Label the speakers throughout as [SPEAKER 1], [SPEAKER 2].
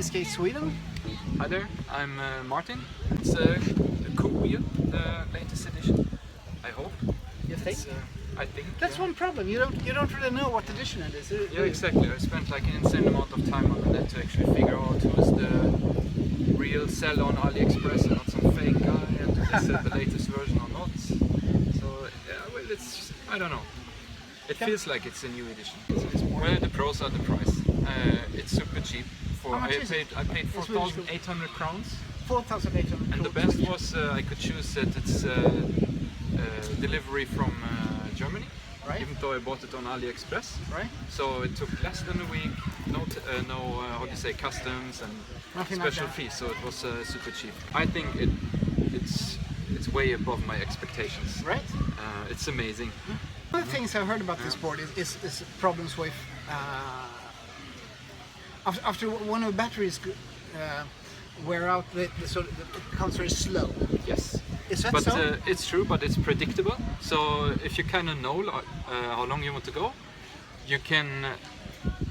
[SPEAKER 1] Skate Sweden.
[SPEAKER 2] Hi there, I'm Martin. It's the Koowheel, the latest edition. I hope.
[SPEAKER 1] You think?
[SPEAKER 2] I think.
[SPEAKER 1] That's one problem. You don't really know what edition it is.
[SPEAKER 2] Yeah, exactly. I spent like an insane amount of time on the net to actually figure out who is the real seller on AliExpress and not some fake guy, and is it the latest version or not. So yeah, well, it's I don't know. It feels like it's a new edition. Well, the pros are the price. It's super cheap. I paid 4,800 crowns.
[SPEAKER 1] 4,800.
[SPEAKER 2] And the best was I could choose that it's delivery from Germany,
[SPEAKER 1] right?
[SPEAKER 2] Even though I bought it on AliExpress.
[SPEAKER 1] Right.
[SPEAKER 2] So it took less than a week. No, how do you say, customs and
[SPEAKER 1] nothing
[SPEAKER 2] special
[SPEAKER 1] like
[SPEAKER 2] fees. So it was super cheap. I think it's way above my expectations.
[SPEAKER 1] Right.
[SPEAKER 2] It's amazing.
[SPEAKER 1] One of the things I've heard about this board is problems with after one of the batteries wear out, it becomes very slow.
[SPEAKER 2] Yes.
[SPEAKER 1] Is that so?
[SPEAKER 2] It's true, but it's predictable. So if you kind of know how long you want to go, you can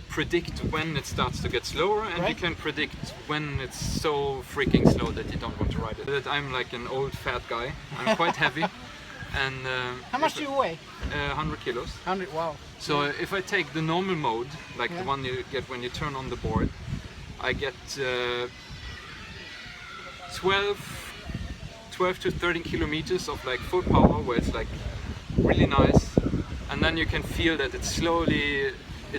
[SPEAKER 2] predict when it starts to get slower, and
[SPEAKER 1] right.
[SPEAKER 2] you can predict when it's so freaking slow that you don't want to ride it. I'm like an old fat guy. I'm quite heavy. And
[SPEAKER 1] how much do you weigh?
[SPEAKER 2] 100 kilos.
[SPEAKER 1] 100, wow.
[SPEAKER 2] So if I take the normal mode, like the one you get when you turn on the board, I get 12 to 13 kilometers of like full power, where it's like really nice, and then you can feel that it's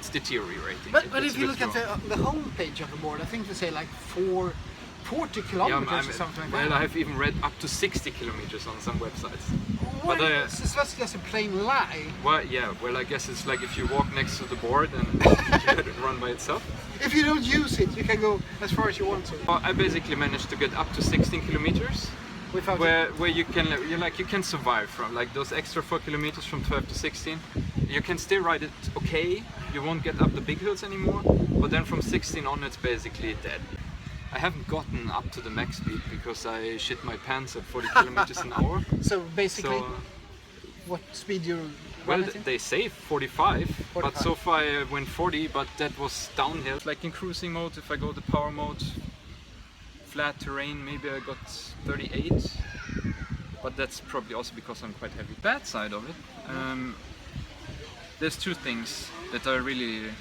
[SPEAKER 2] deteriorating.
[SPEAKER 1] But if you look at the home page of the board, I think they say like 40 kilometers or something like that.
[SPEAKER 2] Well, I have even read up to 60 kilometers on some websites.
[SPEAKER 1] What? But that's just a plain lie.
[SPEAKER 2] Well, yeah. Well, I guess it's like if you walk next to the board and let it run by itself.
[SPEAKER 1] If you don't use it, you can go as far as you want to.
[SPEAKER 2] Well, I basically managed to get up to 16 kilometers.
[SPEAKER 1] Without
[SPEAKER 2] where you can survive from like those extra 4 kilometers from 12 to 16. You can still ride it okay. You won't get up the big hills anymore. But then from 16 on, it's basically dead. I haven't gotten up to the max speed because I shit my pants at 40 kilometers an hour.
[SPEAKER 1] So basically, what speed you?
[SPEAKER 2] Well, they say 45, but so far I went 40, but that was downhill. Like in cruising mode, if I go to power mode, flat terrain, maybe I got 38, but that's probably also because I'm quite heavy. Bad side of it, there's two things that are really,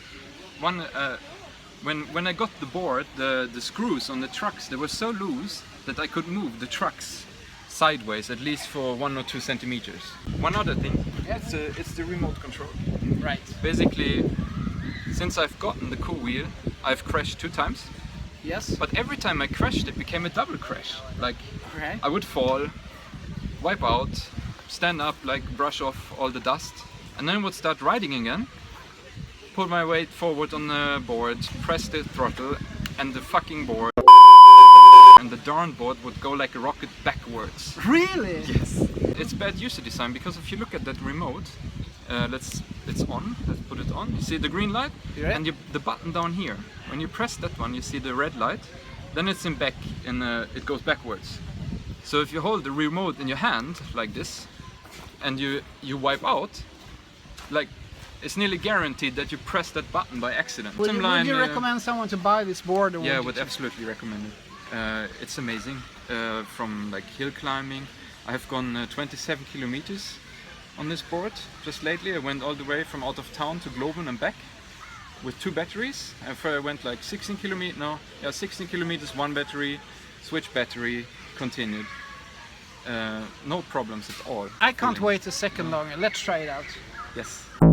[SPEAKER 2] one, when I got the board, the screws on the trucks, they were so loose that I could move the trucks sideways at least for 1 or 2 centimeters. One other thing, it's the remote control.
[SPEAKER 1] Right.
[SPEAKER 2] Basically, since I've gotten the Koowheel, I've crashed 2 times.
[SPEAKER 1] Yes.
[SPEAKER 2] But every time I crashed, it became a double crash. Like,
[SPEAKER 1] okay.
[SPEAKER 2] I would fall, wipe out, stand up, like brush off all the dust, and then would start riding again, put my weight forward on the board, press the throttle, and the fucking board and the darn board would go like a rocket backwards.
[SPEAKER 1] Really?
[SPEAKER 2] Yes. It's bad user design, because if you look at that remote, it's on. Let's put it on. You see the green light, and the button down here. When you press that one, you see the red light. Then it's in back, and it goes backwards. So if you hold the remote in your hand like this, and you wipe out, like it's nearly guaranteed that you press that button by accident.
[SPEAKER 1] Would you recommend someone to buy this board? Or
[SPEAKER 2] yeah, I would absolutely recommend it. It's amazing. From like hill climbing, I have gone 27 kilometers on this board just lately. I went all the way from out of town to Globen and back with 2 batteries. I went like 16 kilometers. No, yeah, 16 kilometers, 1 battery, switch battery, continued. No problems at all.
[SPEAKER 1] I can't wait a second longer. Let's try it out.
[SPEAKER 2] Yes.
[SPEAKER 3] Yeah.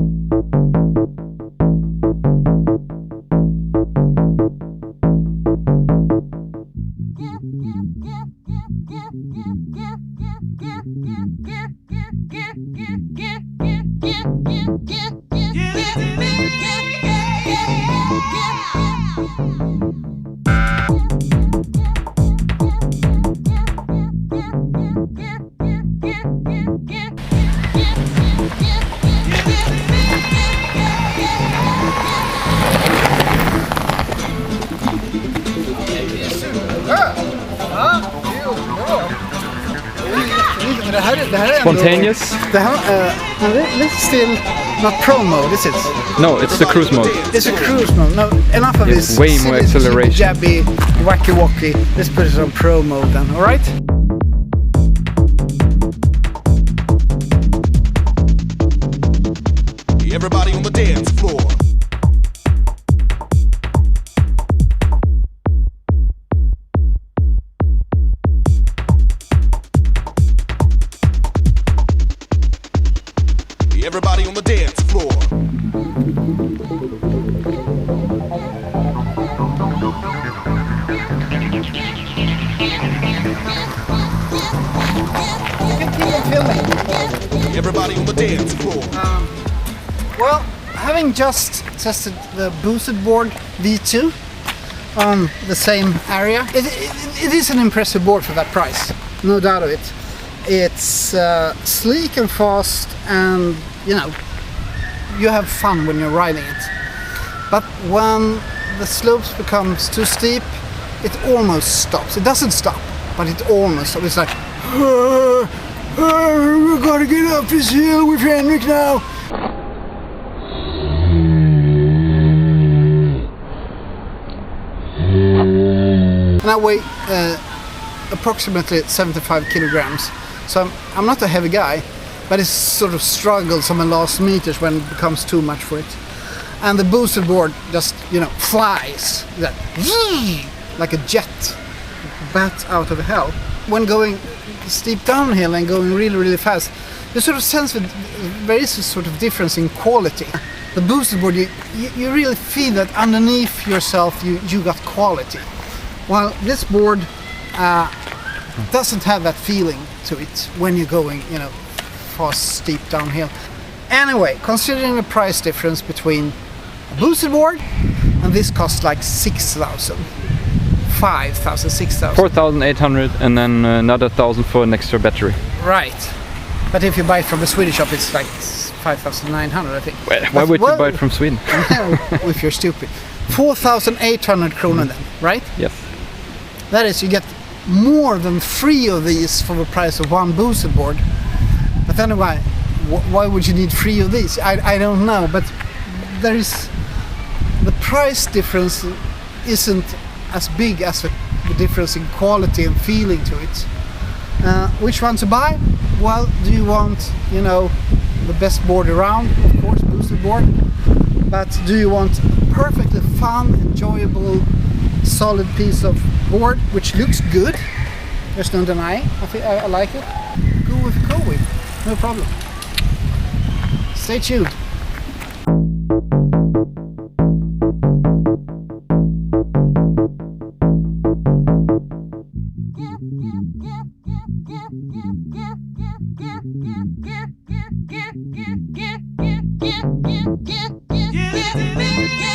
[SPEAKER 1] det här är
[SPEAKER 2] Spontaneous?
[SPEAKER 1] Det här, this is still not pro mode, is it?
[SPEAKER 2] No, it's the cruise mode.
[SPEAKER 1] It's a cruise mode. No, enough of this.
[SPEAKER 2] Way more acceleration.
[SPEAKER 1] Jabby, wacky. Let's put it on pro mode then, alright?
[SPEAKER 3] Everybody on the dance floor. Everybody on the dance floor.
[SPEAKER 1] You can keep on filming.
[SPEAKER 3] Everybody on the dance floor.
[SPEAKER 1] Well, having just tested the boosted board V2 on the same area, it is an impressive board for that price, no doubt of it. It's sleek and fast, and you have fun when you're riding it. But when the slopes becomes too steep, it almost stops. It doesn't stop, but it almost stops. It's like, we gotta get up this hill with Henrik now. And I weigh approximately 75 kilograms, so I'm not a heavy guy, but it sort of struggles on the last meters when it becomes too much for it. And the boosted board just, flies like a jet, bat out of hell. When going steep downhill and going really, really fast, you sort of sense that there is a sort of difference in quality. The boosted board, you really feel that underneath yourself you got quality. While this board doesn't have that feeling to it when you're going, fast, steep downhill. Anyway, considering the price difference between a boosted board and this costs like 6,000, 5,000, 6,000.
[SPEAKER 2] 4,800 and then another 1,000 for an extra battery.
[SPEAKER 1] Right. But if you buy it from the Swedish shop, it's like 5,900, I think.
[SPEAKER 2] Well, why would you buy it from Sweden?
[SPEAKER 1] If you're stupid. 4,800 kronor then, right?
[SPEAKER 2] Yes.
[SPEAKER 1] That is, you get more than 3 of these for the price of one boosted board. But anyway, why would you need 3 of these? I don't know, but there is... The price difference isn't as big as the difference in quality and feeling to it. Which one to buy? Well, do you want, the best board around? Of course, boosted board. But do you want perfectly fun, enjoyable, solid piece of board which looks good? There's no denying. I like it. Go with Koowheel, no problem. Stay tuned.
[SPEAKER 3] Yeah.